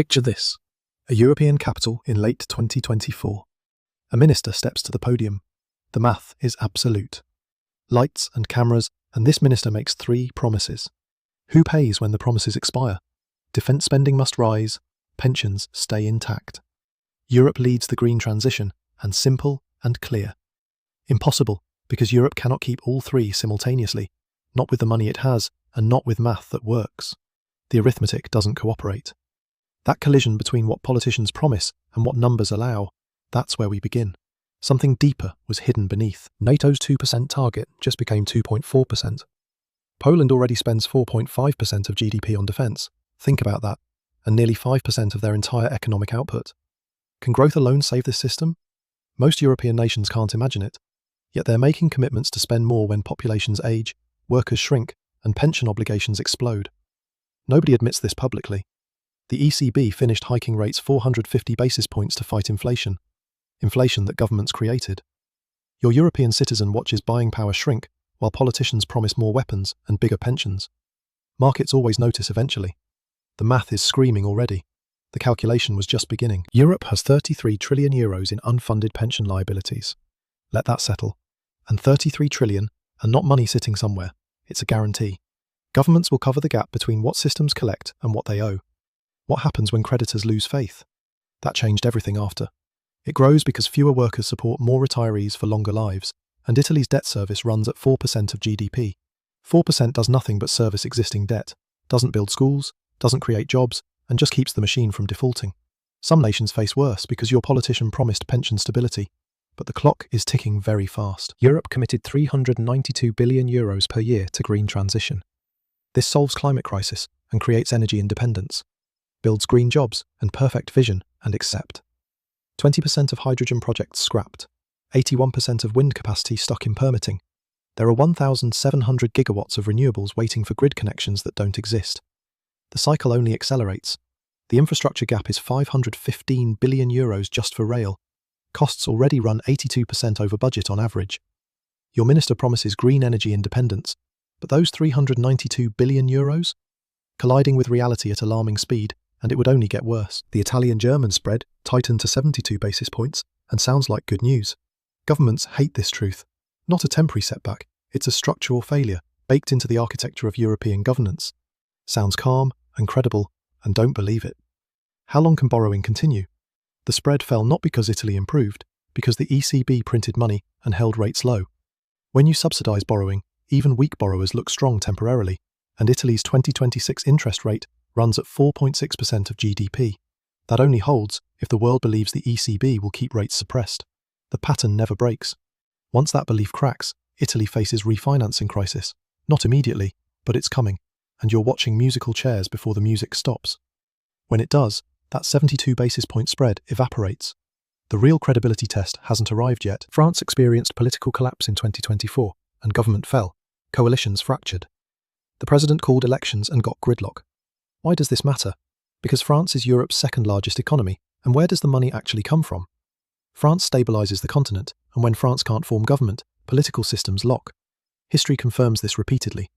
Picture this: a European capital in late 2024. A minister steps to the podium. The math is absolute. Lights and cameras, and this minister makes 3 promises. Who pays when the promises expire? Defence spending must rise, pensions stay intact. Europe leads the green transition, and simple and clear. Impossible, because Europe cannot keep all 3 simultaneously, not with the money it has, and not with math that works. The arithmetic doesn't cooperate. That collision between what politicians promise and what numbers allow, that's where we begin. Something deeper was hidden beneath. NATO's 2% target just became 2.4%. Poland already spends 4.5% of GDP on defence. Think about that. And nearly 5% of their entire economic output. Can growth alone save this system? Most European nations can't imagine it. Yet they're making commitments to spend more when populations age, workers shrink, and pension obligations explode. Nobody admits this publicly. The ECB finished hiking rates 450 basis points to fight inflation. Inflation that governments created. Your European citizen watches buying power shrink while politicians promise more weapons and bigger pensions. Markets always notice eventually. The math is screaming already. The calculation was just beginning. Europe has 33 trillion euros in unfunded pension liabilities. Let that settle. And 33 trillion, and not money sitting somewhere. It's a guarantee. Governments will cover the gap between what systems collect and what they owe. What happens when creditors lose faith? That changed everything after. It grows because fewer workers support more retirees for longer lives, and Italy's debt service runs at 4% of GDP. 4% does nothing but service existing debt, doesn't build schools, doesn't create jobs, and just keeps the machine from defaulting. Some nations face worse because your politician promised pension stability, but the clock is ticking very fast. Europe committed 392 billion euros per year to green transition. This solves climate crisis and creates energy independence, builds green jobs and perfect vision and accept. 20% of hydrogen projects scrapped, 81% of wind capacity stuck in permitting. There are 1,700 gigawatts of renewables waiting for grid connections that don't exist. The cycle only accelerates. The infrastructure gap is 515 billion euros just for rail. Costs already run 82% over budget on average. Your minister promises green energy independence, but those 392 billion euros? Colliding with reality at alarming speed, and it would only get worse. The Italian-German spread tightened to 72 basis points and sounds like good news. Governments hate this truth. Not a temporary setback, it's a structural failure baked into the architecture of European governance. Sounds calm and credible, and don't believe it. How long can borrowing continue? The spread fell not because Italy improved, because the ECB printed money and held rates low. When you subsidise borrowing, even weak borrowers look strong temporarily, and Italy's 2026 interest rate runs at 4.6% of GDP. That only holds if the world believes the ECB will keep rates suppressed. The pattern never breaks. Once that belief cracks, Italy faces refinancing crisis. Not immediately, but it's coming, and you're watching musical chairs before the music stops. When it does, that 72 basis point spread evaporates. The real credibility test hasn't arrived yet. France experienced political collapse in 2024, and government fell. Coalitions fractured. The president called elections and got gridlock. Why does this matter? Because France is Europe's second largest economy, and where does the money actually come from? France stabilises the continent, and when France can't form government, political systems lock. History confirms this repeatedly.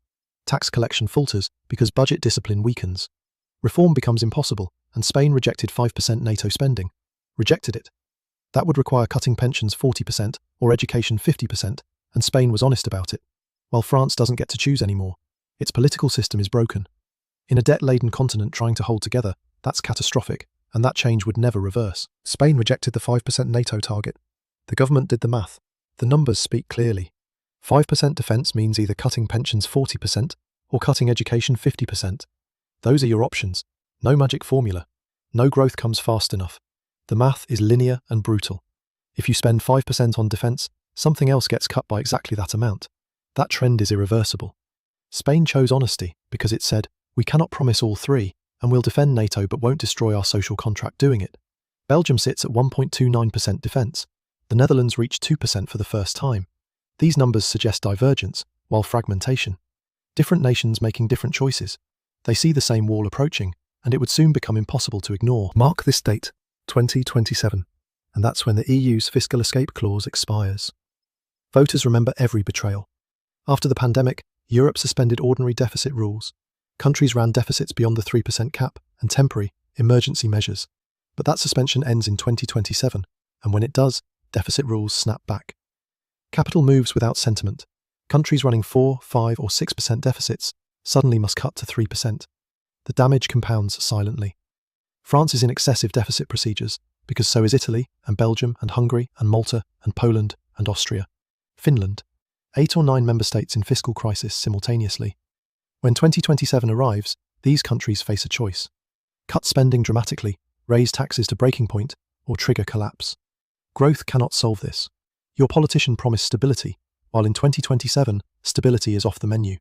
Tax collection falters because budget discipline weakens. Reform becomes impossible, and Spain rejected 5% NATO spending. Rejected it. That would require cutting pensions 40% or education 50%, and Spain was honest about it. While France doesn't get to choose anymore. Its political system is broken. In a debt-laden continent trying to hold together, that's catastrophic, and that change would never reverse. Spain rejected the 5% NATO target. The government did the math. The numbers speak clearly. 5% defence means either cutting pensions 40% or cutting education 50%. Those are your options. No magic formula. No growth comes fast enough. The math is linear and brutal. If you spend 5% on defence, something else gets cut by exactly that amount. That trend is irreversible. Spain chose honesty because it said, we cannot promise all 3, and we'll defend NATO but won't destroy our social contract doing it. Belgium sits at 1.29% defence. The Netherlands reached 2% for the first time. These numbers suggest divergence, while fragmentation. Different nations making different choices. They see the same wall approaching, and it would soon become impossible to ignore. Mark this date, 2027, and that's when the EU's fiscal escape clause expires. Voters remember every betrayal. After the pandemic, Europe suspended ordinary deficit rules. Countries ran deficits beyond the 3% cap, and temporary, emergency measures. But that suspension ends in 2027, and when it does, deficit rules snap back. Capital moves without sentiment. Countries running 4, 5, or 6% deficits suddenly must cut to 3%. The damage compounds silently. France is in excessive deficit procedures, because so is Italy, and Belgium, and Hungary, and Malta, and Poland, and Austria. Finland. 8 or 9 member states in fiscal crisis simultaneously. When 2027 arrives, these countries face a choice. Cut spending dramatically, raise taxes to breaking point, or trigger collapse. Growth cannot solve this. Your politician promised stability, while in 2027, stability is off the menu.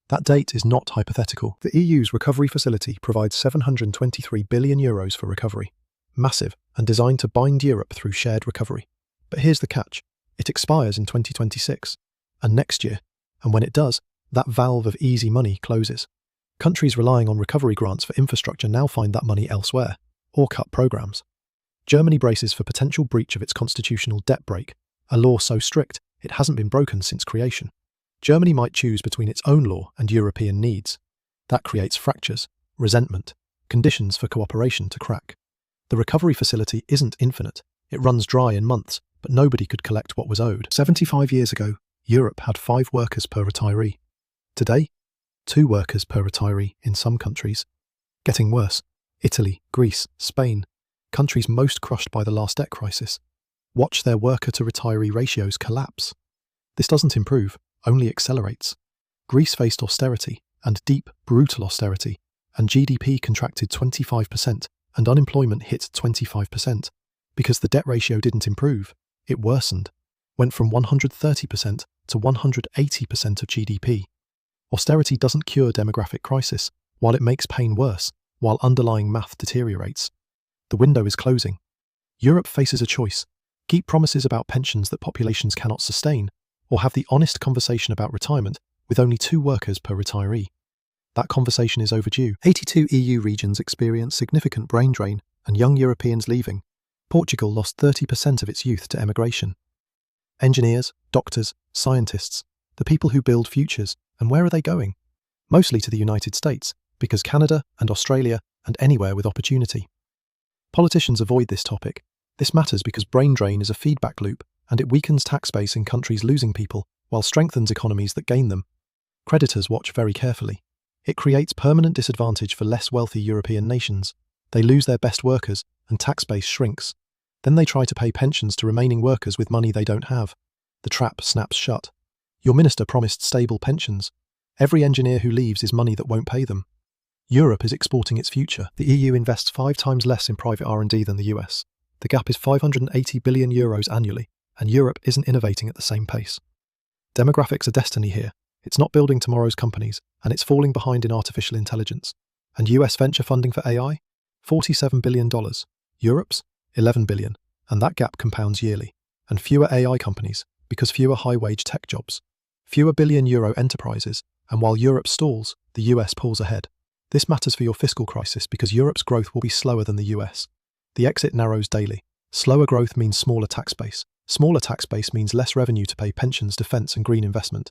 That date is not hypothetical. The EU's recovery facility provides €723 billion for recovery. Massive, and designed to bind Europe through shared recovery. But here's the catch. It expires in 2026, and next year, and when it does, that valve of easy money closes. Countries relying on recovery grants for infrastructure now find that money elsewhere, or cut programs. Germany braces for potential breach of its constitutional debt brake, a law so strict it hasn't been broken since creation. Germany might choose between its own law and European needs. That creates fractures, resentment, conditions for cooperation to crack. The recovery facility isn't infinite. It runs dry in months, but nobody could collect what was owed. 75 years ago, Europe had 5 workers per retiree. Today, 2 workers per retiree in some countries. Getting worse. Italy, Greece, Spain, countries most crushed by the last debt crisis. Watch their worker-to-retiree ratios collapse. This doesn't improve, only accelerates. Greece faced austerity, and deep, brutal austerity, and GDP contracted 25%, and unemployment hit 25%. Because the debt ratio didn't improve, it worsened, went from 130% to 180% of GDP. Austerity doesn't cure demographic crisis, while it makes pain worse, while underlying math deteriorates. The window is closing. Europe faces a choice: keep promises about pensions that populations cannot sustain, or have the honest conversation about retirement with only 2 workers per retiree. That conversation is overdue. 82 EU regions experience significant brain drain and young Europeans leaving. Portugal lost 30% of its youth to emigration. Engineers, doctors, scientists, the people who build futures, and where are they going? Mostly to the United States, because Canada and Australia and anywhere with opportunity. Politicians avoid this topic. This matters because brain drain is a feedback loop, and it weakens tax base in countries losing people, while strengthens economies that gain them. Creditors watch very carefully. It creates permanent disadvantage for less wealthy European nations. They lose their best workers, and tax base shrinks. Then they try to pay pensions to remaining workers with money they don't have. The trap snaps shut. Your minister promised stable pensions. Every engineer who leaves is money that won't pay them. Europe is exporting its future. The EU invests 5 times less in private R&D than the US. The gap is €580 billion annually, and Europe isn't innovating at the same pace. Demographics are destiny here. It's not building tomorrow's companies, and it's falling behind in artificial intelligence. And US venture funding for AI? $47 billion. Europe's? $11 billion. And that gap compounds yearly. And fewer AI companies, because fewer high-wage tech jobs. Fewer billion-euro enterprises, and while Europe stalls, the US pulls ahead. This matters for your fiscal crisis because Europe's growth will be slower than the US. The exit narrows daily. Slower growth means smaller tax base. Smaller tax base means less revenue to pay pensions, defence and green investment.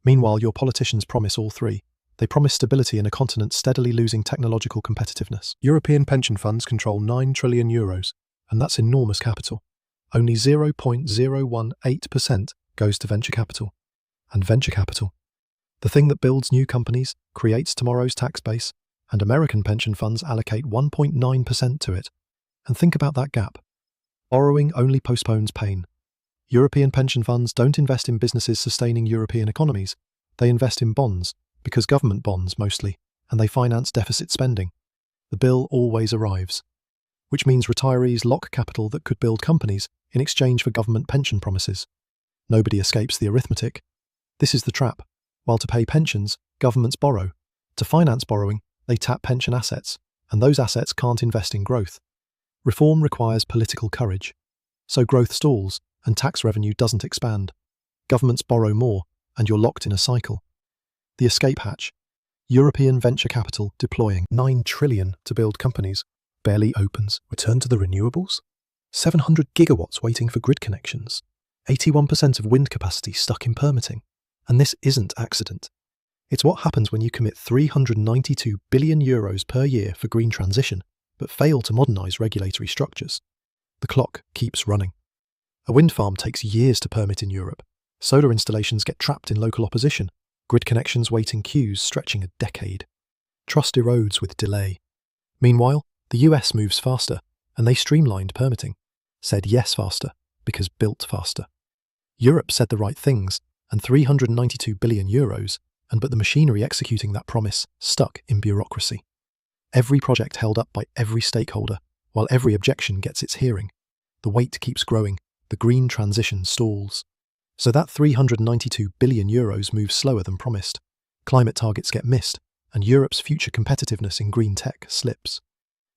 Meanwhile, your politicians promise all 3. They promise stability in a continent steadily losing technological competitiveness. European pension funds control €9 trillion, and that's enormous capital. Only 0.018% goes to venture capital. And venture capital, the thing that builds new companies, creates tomorrow's tax base, and American pension funds allocate 1.9% to it. And think about that gap. Borrowing only postpones pain. European pension funds don't invest in businesses sustaining European economies. They invest in bonds, because government bonds mostly, and they finance deficit spending. The bill always arrives. Which means retirees lock capital that could build companies in exchange for government pension promises. Nobody escapes the arithmetic. This is the trap. While to pay pensions, governments borrow. To finance borrowing, they tap pension assets, and those assets can't invest in growth. Reform requires political courage. So growth stalls, and tax revenue doesn't expand. Governments borrow more, and you're locked in a cycle. The escape hatch. European venture capital deploying $9 trillion to build companies barely opens. Return to the renewables? 700 gigawatts waiting for grid connections. 81% of wind capacity stuck in permitting. And this isn't accident. It's what happens when you commit €392 billion per year for green transition, but fail to modernise regulatory structures. The clock keeps running. A wind farm takes years to permit in Europe. Solar installations get trapped in local opposition. Grid connections wait in queues stretching a decade. Trust erodes with delay. Meanwhile, the US moves faster, and they streamlined permitting. Said yes faster, because built faster. Europe said the right things, and €392 billion, but the machinery executing that promise stuck in bureaucracy. Every project held up by every stakeholder, while every objection gets its hearing. The weight keeps growing, the green transition stalls. So that €392 billion moves slower than promised. Climate targets get missed, and Europe's future competitiveness in green tech slips.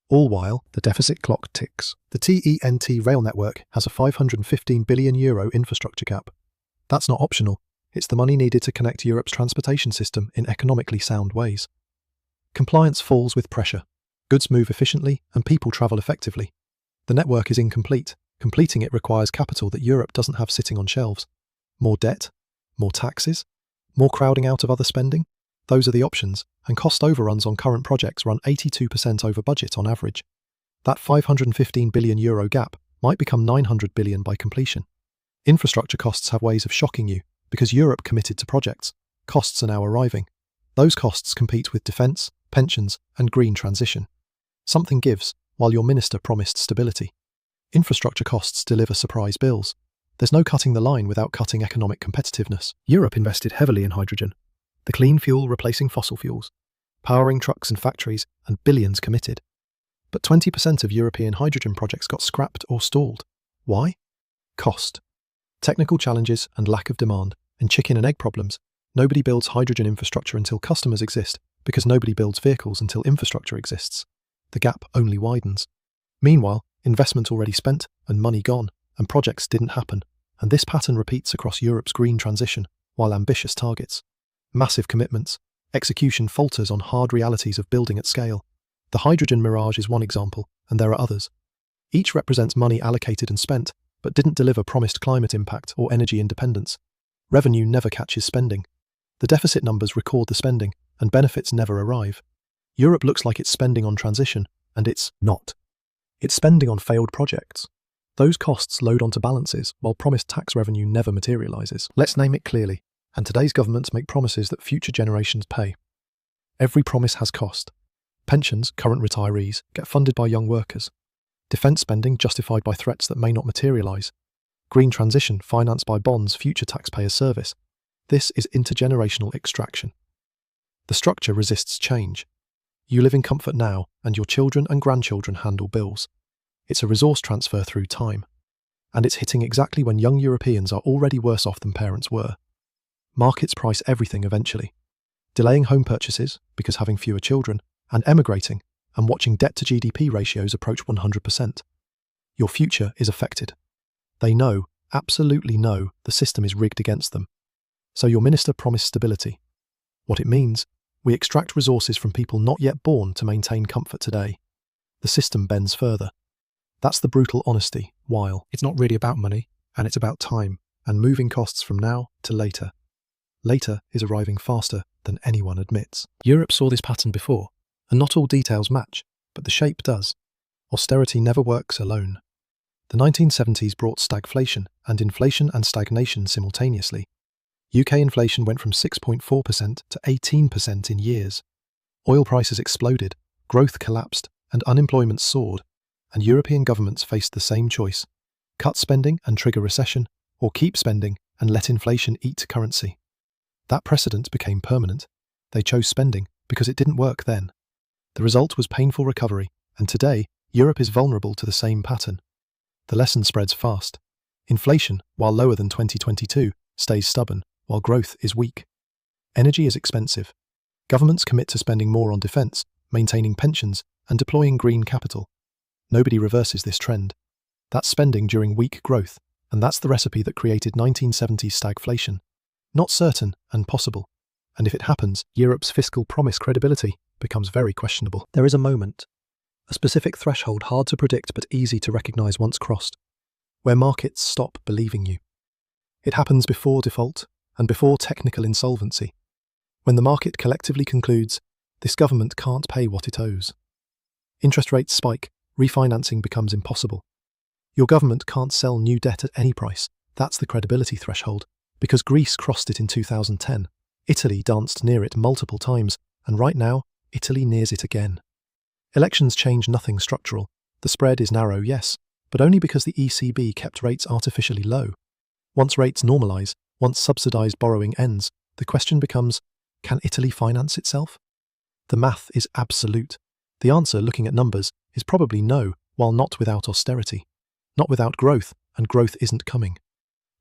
All while, the deficit clock ticks. The TEN-T rail network has a €515 billion infrastructure gap. That's not optional, it's the money needed to connect Europe's transportation system in economically sound ways. Compliance falls with pressure. Goods move efficiently and people travel effectively. The network is incomplete. Completing it requires capital that Europe doesn't have sitting on shelves. More debt? More taxes? More crowding out of other spending? Those are the options, and cost overruns on current projects run 82% over budget on average. That €515 billion gap might become €900 billion by completion. Infrastructure costs have ways of shocking you, because Europe committed to projects. Costs are now arriving. Those costs compete with defence, pensions, and green transition. Something gives, while your minister promised stability. Infrastructure costs deliver surprise bills. There's no cutting the line without cutting economic competitiveness. Europe invested heavily in hydrogen. The clean fuel replacing fossil fuels, powering trucks and factories, and billions committed. But 20% of European hydrogen projects got scrapped or stalled. Why? Cost. Technical challenges and lack of demand, and chicken and egg problems. Nobody builds hydrogen infrastructure until customers exist, because nobody builds vehicles until infrastructure exists. The gap only widens. Meanwhile, investment already spent, and money gone, and projects didn't happen, and this pattern repeats across Europe's green transition, while ambitious targets. Massive commitments. Execution falters on hard realities of building at scale. The hydrogen mirage is one example, and there are others. Each represents money allocated and spent, but didn't deliver promised climate impact or energy independence. Revenue never catches spending. The deficit numbers record the spending, and benefits never arrive. Europe looks like it's spending on transition, and it's not. It's spending on failed projects. Those costs load onto balances, while promised tax revenue never materialises. Let's name it clearly. And today's governments make promises that future generations pay. Every promise has cost. Pensions, current retirees, get funded by young workers. Defence spending justified by threats that may not materialise. Green transition financed by bonds future taxpayers service. This is intergenerational extraction. The structure resists change. You live in comfort now, and your children and grandchildren handle bills. It's a resource transfer through time. And it's hitting exactly when young Europeans are already worse off than parents were. Markets price everything eventually. Delaying home purchases, because having fewer children, and emigrating, and watching debt to GDP ratios approach 100%. Your future is affected. They know, absolutely know, the system is rigged against them. So your minister promised stability. What it means, we extract resources from people not yet born to maintain comfort today. The system bends further. That's the brutal honesty, while it's not really about money, and it's about time, and moving costs from now to later. Later is arriving faster than anyone admits. Europe saw this pattern before, and not all details match, but the shape does. Austerity never works alone. The 1970s brought stagflation and inflation and stagnation simultaneously. UK inflation went from 6.4% to 18% in years. Oil prices exploded, growth collapsed, and unemployment soared, and European governments faced the same choice: cut spending and trigger recession, or keep spending and let inflation eat currency. That precedent became permanent. They chose spending because it didn't work then. The result was painful recovery, and today, Europe is vulnerable to the same pattern. The lesson spreads fast. Inflation, while lower than 2022, stays stubborn, while growth is weak. Energy is expensive. Governments commit to spending more on defence, maintaining pensions, and deploying green capital. Nobody reverses this trend. That's spending during weak growth, and that's the recipe that created 1970s stagflation. Not certain and possible, and if it happens, Europe's fiscal promise credibility becomes very questionable. There is a moment, a specific threshold hard to predict but easy to recognise once crossed, where markets stop believing you. It happens before default and before technical insolvency, when the market collectively concludes this government can't pay what it owes. Interest rates spike, refinancing becomes impossible. Your government can't sell new debt at any price. That's the credibility threshold. Because Greece crossed it in 2010, Italy danced near it multiple times, and right now, Italy nears it again. Elections change nothing structural. The spread is narrow, yes, but only because the ECB kept rates artificially low. Once rates normalise, once subsidised borrowing ends, the question becomes, can Italy finance itself? The math is absolute. The answer, looking at numbers, is probably no, while not without austerity. Not without growth, and growth isn't coming.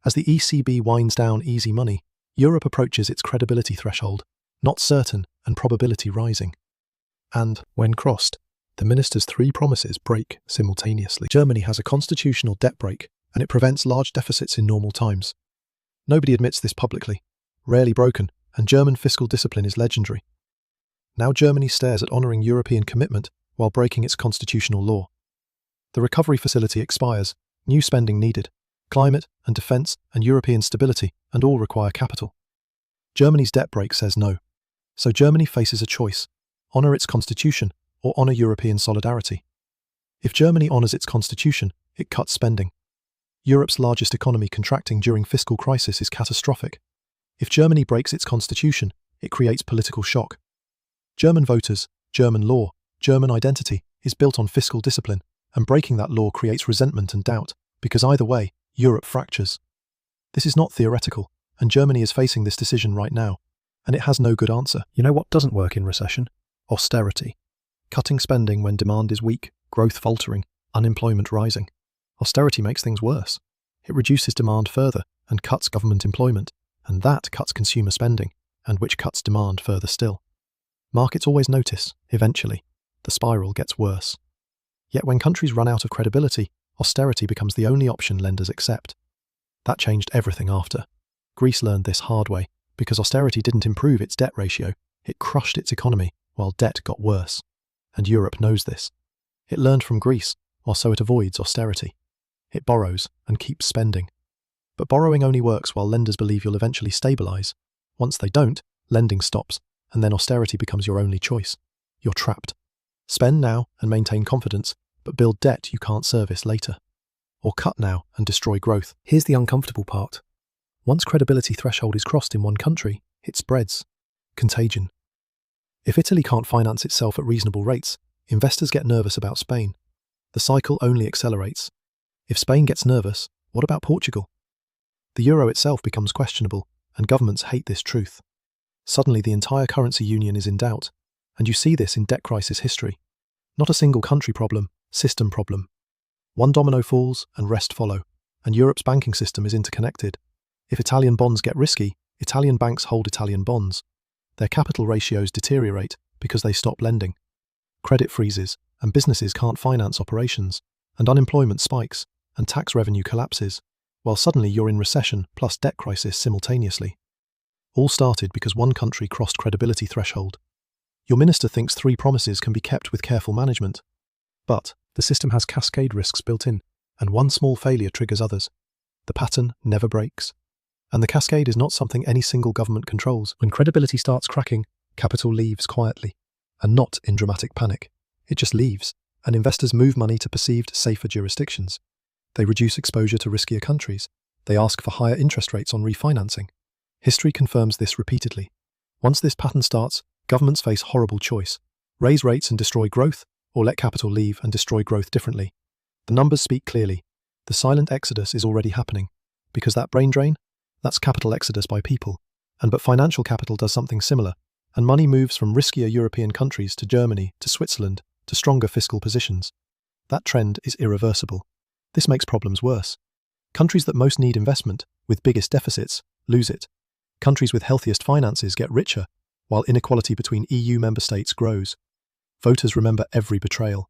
As the ECB winds down easy money, Europe approaches its credibility threshold, not certain and probability rising. And, when crossed, the minister's three promises break simultaneously. Germany has a constitutional debt break, and it prevents large deficits in normal times. Nobody admits this publicly, rarely broken, and German fiscal discipline is legendary. Now Germany stares at honouring European commitment while breaking its constitutional law. The recovery facility expires, new spending needed, climate and defence and European stability, and all require capital. Germany's debt break says no. So Germany faces a choice: honour its constitution or honour European solidarity. If Germany honours its constitution, it cuts spending. Europe's largest economy contracting during fiscal crisis is catastrophic. If Germany breaks its constitution, it creates political shock. German voters, German law, German identity is built on fiscal discipline, and breaking that law creates resentment and doubt, because either way, Europe fractures. This is not theoretical, and Germany is facing this decision right now, and it has no good answer. You know what doesn't work in recession? Austerity. Cutting spending when demand is weak, growth faltering, unemployment rising. Austerity makes things worse. It reduces demand further and cuts government employment, and that cuts consumer spending, and which cuts demand further still. Markets always notice, eventually. The spiral gets worse. Yet when countries run out of credibility, austerity becomes the only option lenders accept. That changed everything after. Greece learned this hard way, because austerity didn't improve its debt ratio, it crushed its economy, while debt got worse. And Europe knows this. It learned from Greece, or so it avoids austerity. It borrows and keeps spending. But borrowing only works while lenders believe you'll eventually stabilise. Once they don't, lending stops, and then austerity becomes your only choice. You're trapped. Spend now and maintain confidence, but build debt you can't service later. Or cut now and destroy growth. Here's the uncomfortable part. Once credibility threshold is crossed in one country, it spreads. Contagion. If Italy can't finance itself at reasonable rates, investors get nervous about Spain. The cycle only accelerates. If Spain gets nervous, what about Portugal? The euro itself becomes questionable, and governments hate this truth. Suddenly the entire currency union is in doubt, and you see this in debt crisis history. Not a single country problem, system problem. One domino falls and rest follow, and Europe's banking system is interconnected. If Italian bonds get risky, Italian banks hold Italian bonds. Their capital ratios deteriorate because they stop lending. Credit freezes, and businesses can't finance operations, and unemployment spikes, and tax revenue collapses, while suddenly you're in recession plus debt crisis simultaneously. All started because one country crossed credibility threshold. Your minister thinks three promises can be kept with careful management. But the system has cascade risks built in, and one small failure triggers others. The pattern never breaks. And the cascade is not something any single government controls. When credibility starts cracking, capital leaves quietly, and not in dramatic panic. It just leaves, and investors move money to perceived safer jurisdictions. They reduce exposure to riskier countries. They ask for higher interest rates on refinancing. History confirms this repeatedly. Once this pattern starts, governments face horrible choice: raise rates and destroy growth, or let capital leave and destroy growth differently. The numbers speak clearly. The silent exodus is already happening. Because that brain drain? That's capital exodus by people. But financial capital does something similar, and money moves from riskier European countries to Germany, to Switzerland, to stronger fiscal positions. That trend is irreversible. This makes problems worse. Countries that most need investment, with biggest deficits, lose it. Countries with healthiest finances get richer, while inequality between EU member states grows. Voters remember every betrayal,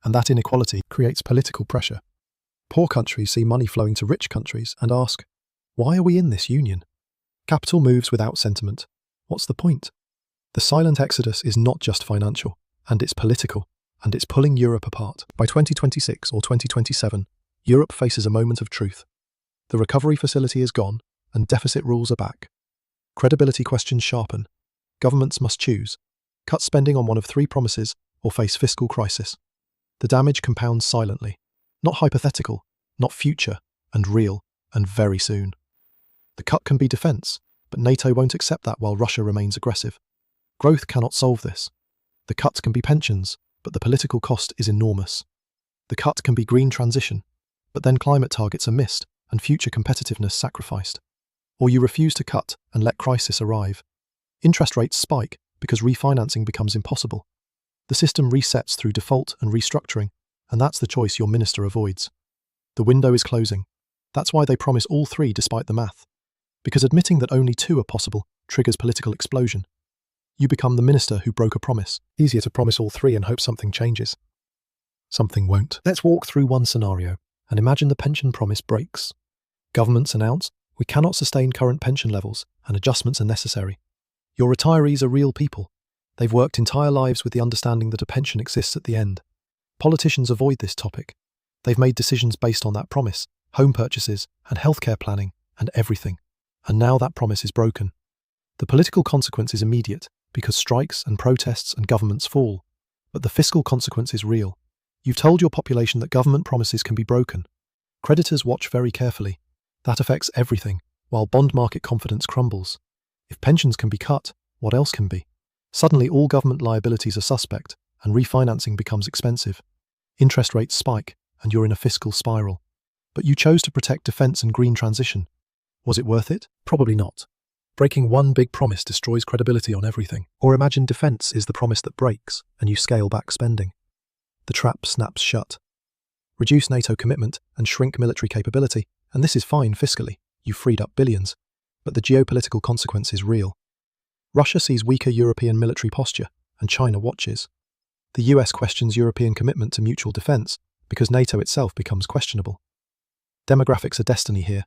and that inequality creates political pressure. Poor countries see money flowing to rich countries and ask, why are we in this union? Capital moves without sentiment. What's the point? The silent exodus is not just financial, and it's political, and it's pulling Europe apart. By 2026 or 2027, Europe faces a moment of truth. The recovery facility is gone, and deficit rules are back. Credibility questions sharpen. Governments must choose: cut spending on one of three promises or face fiscal crisis. The damage compounds silently. Not hypothetical, not future, and real, and very soon. The cut can be defense, but NATO won't accept that while Russia remains aggressive. Growth cannot solve this. The cut can be pensions, but the political cost is enormous. The cut can be green transition, but then climate targets are missed and future competitiveness sacrificed. Or you refuse to cut and let crisis arrive. Interest rates spike because refinancing becomes impossible. The system resets through default and restructuring, and that's the choice your minister avoids. The window is closing. That's why they promise all three despite the math. Because admitting that only two are possible triggers political explosion. You become the minister who broke a promise. Easier to promise all three and hope something changes. Something won't. Let's walk through one scenario and imagine the pension promise breaks. Governments announce, we cannot sustain current pension levels and adjustments are necessary. Your retirees are real people. They've worked entire lives with the understanding that a pension exists at the end. Politicians avoid this topic. They've made decisions based on that promise, home purchases and healthcare planning and everything. And now that promise is broken. The political consequence is immediate because strikes and protests and governments fall. But the fiscal consequence is real. You've told your population that government promises can be broken. Creditors watch very carefully. That affects everything, while bond market confidence crumbles. If pensions can be cut, what else can be? Suddenly all government liabilities are suspect, and refinancing becomes expensive. Interest rates spike, and you're in a fiscal spiral. But you chose to protect defense and green transition. Was it worth it? Probably not. Breaking one big promise destroys credibility on everything. Or imagine defense is the promise that breaks, and you scale back spending. The trap snaps shut. Reduce NATO commitment and shrink military capability, and this is fine fiscally. You've freed up billions. But the geopolitical consequence is real. Russia sees weaker European military posture, and China watches. The US questions European commitment to mutual defense because NATO itself becomes questionable. Demographics are destiny here.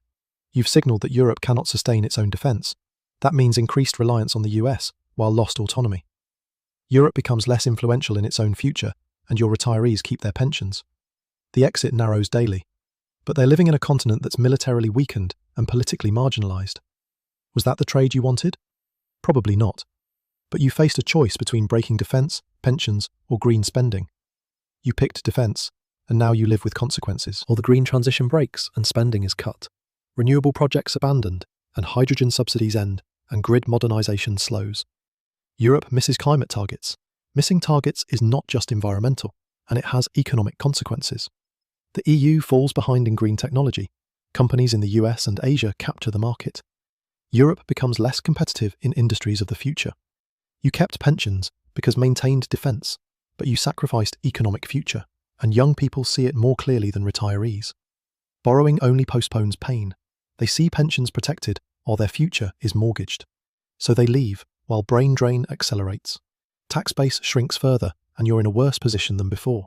You've signaled that Europe cannot sustain its own defense. That means increased reliance on the US, while lost autonomy. Europe becomes less influential in its own future, and your retirees keep their pensions. The exit narrows daily. But they're living in a continent that's militarily weakened and politically marginalized. Was that the trade you wanted? Probably not. But you faced a choice between breaking defense, pensions, or green spending. You picked defense, and now you live with consequences. Or the green transition breaks and spending is cut. Renewable projects abandoned, and hydrogen subsidies end, and grid modernization slows. Europe misses climate targets. Missing targets is not just environmental, and it has economic consequences. The EU falls behind in green technology. Companies in the US and Asia capture the market. Europe becomes less competitive in industries of the future. You kept pensions because maintained defense, but you sacrificed economic future, and young people see it more clearly than retirees. Borrowing only postpones pain. They see pensions protected, or their future is mortgaged. So they leave, while brain drain accelerates. Tax base shrinks further, and you're in a worse position than before.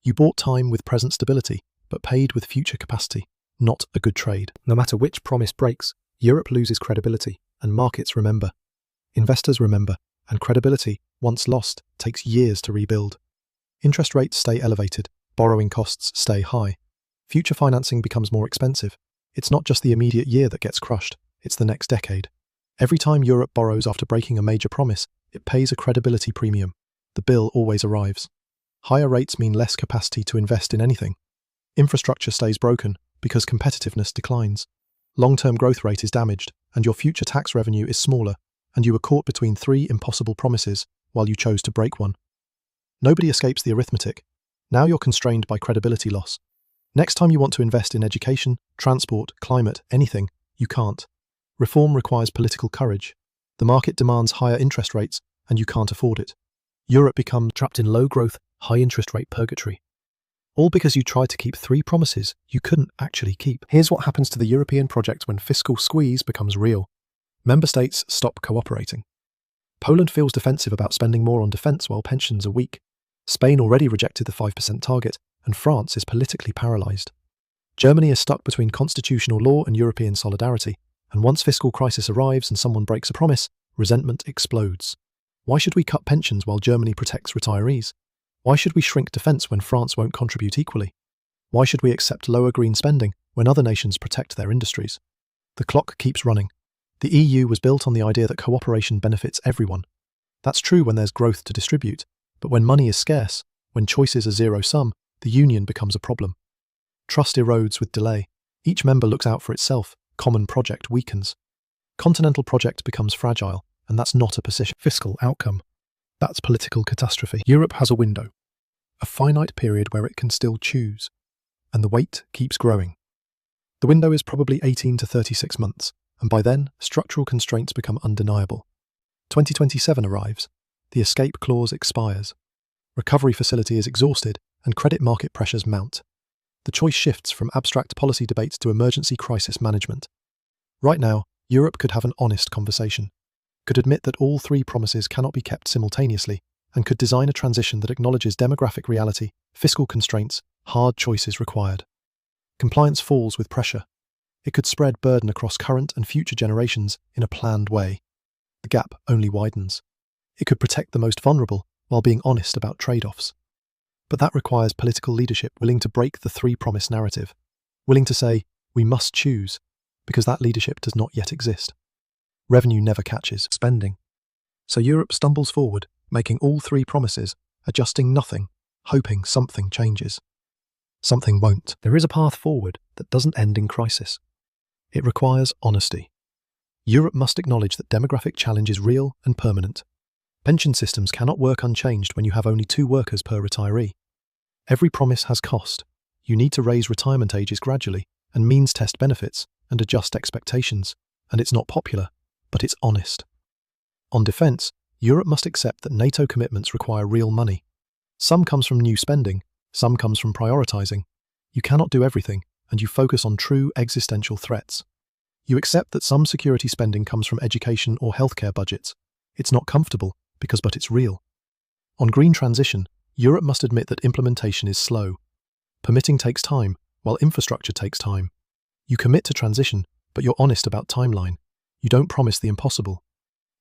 You bought time with present stability, but paid with future capacity. Not a good trade. No matter which promise breaks, Europe loses credibility, and markets remember. Investors remember, and credibility, once lost, takes years to rebuild. Interest rates stay elevated, borrowing costs stay high. Future financing becomes more expensive. It's not just the immediate year that gets crushed, it's the next decade. Every time Europe borrows after breaking a major promise, it pays a credibility premium. The bill always arrives. Higher rates mean less capacity to invest in anything. Infrastructure stays broken because competitiveness declines. Long-term growth rate is damaged, and your future tax revenue is smaller, and you were caught between three impossible promises while you chose to break one. Nobody escapes the arithmetic. Now you're constrained by credibility loss. Next time you want to invest in education, transport, climate, anything, you can't. Reform requires political courage. The market demands higher interest rates, and you can't afford it. Europe becomes trapped in low-growth, high-interest rate purgatory. All because you tried to keep three promises you couldn't actually keep. Here's what happens to the European project when fiscal squeeze becomes real. Member states stop cooperating. Poland feels defensive about spending more on defence while pensions are weak. Spain already rejected the 5% target, and France is politically paralysed. Germany is stuck between constitutional law and European solidarity, and once fiscal crisis arrives and someone breaks a promise, resentment explodes. Why should we cut pensions while Germany protects retirees? Why should we shrink defence when France won't contribute equally? Why should we accept lower green spending when other nations protect their industries? The clock keeps running. The EU was built on the idea that cooperation benefits everyone. That's true when there's growth to distribute, but when money is scarce, When choices are zero-sum, the union becomes a problem. Trust erodes with delay. Each member looks out for itself. Common project weakens. Continental project becomes fragile, and that's not a position. Fiscal outcome. That's political catastrophe. Europe has a window, a finite period where it can still choose, and the wait keeps growing. The window is probably 18 to 36 months, and by then, structural constraints become undeniable. 2027 arrives. The escape clause expires. Recovery facility is exhausted, and credit market pressures mount. The choice shifts from abstract policy debates to emergency crisis management. Right now, Europe could have an honest conversation, could admit that all three promises cannot be kept simultaneously, and could design a transition that acknowledges demographic reality, fiscal constraints, hard choices required. Compliance falls with pressure. It could spread burden across current and future generations in a planned way. The gap only widens. It could protect the most vulnerable while being honest about trade-offs. But that requires political leadership willing to break the three-promise narrative, willing to say, we must choose, because that leadership does not yet exist. Revenue never catches spending. So Europe stumbles forward, making all three promises, adjusting nothing, hoping something changes. Something won't. There is a path forward that doesn't end in crisis. It requires honesty. Europe must acknowledge that demographic challenge is real and permanent. Pension systems cannot work unchanged when you have only 2 workers per retiree. Every promise has cost. You need to raise retirement ages gradually and means test benefits and adjust expectations. And it's not popular, but it's honest. On defence, Europe must accept that NATO commitments require real money. Some comes from new spending, some comes from prioritising. You cannot do everything, and you focus on true existential threats. You accept that some security spending comes from education or healthcare budgets. It's not comfortable, but it's real. On green transition, Europe must admit that implementation is slow. Permitting takes time, while infrastructure takes time. You commit to transition, but you're honest about timeline. You don't promise the impossible.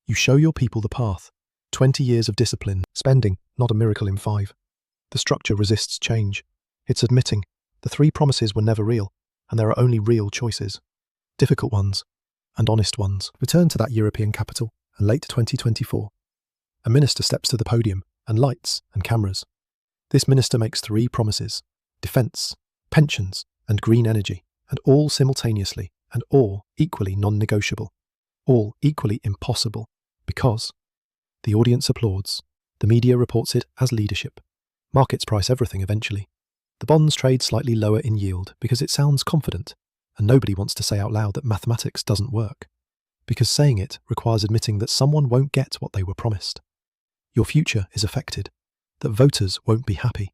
You show your people the path. 20 years of discipline, spending, not a miracle in 5. The structure resists change. It's admitting the 3 promises were never real, and there are only real choices. Difficult ones, and honest ones. Return to that European capital, and late 2024. A minister steps to the podium, and lights and cameras. This minister makes 3 promises: defence, pensions, and green energy, and all simultaneously, and all equally non-negotiable. All equally impossible, because the audience applauds. The media reports it as leadership. Markets price everything eventually. The bonds trade slightly lower in yield because it sounds confident, and nobody wants to say out loud that mathematics doesn't work, because saying it requires admitting that someone won't get what they were promised. Your future is affected, that voters won't be happy,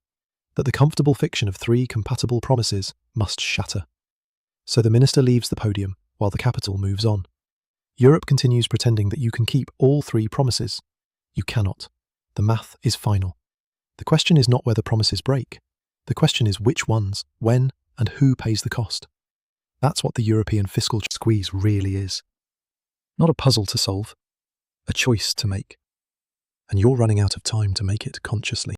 that the comfortable fiction of 3 compatible promises must shatter. So the minister leaves the podium while the capital moves on. Europe continues pretending that you can keep all 3 promises. You cannot. The math is final. The question is not whether promises break. The question is which ones, when, and who pays the cost. That's what the European fiscal squeeze really is. Not a puzzle to solve, a choice to make. And you're running out of time to make it consciously.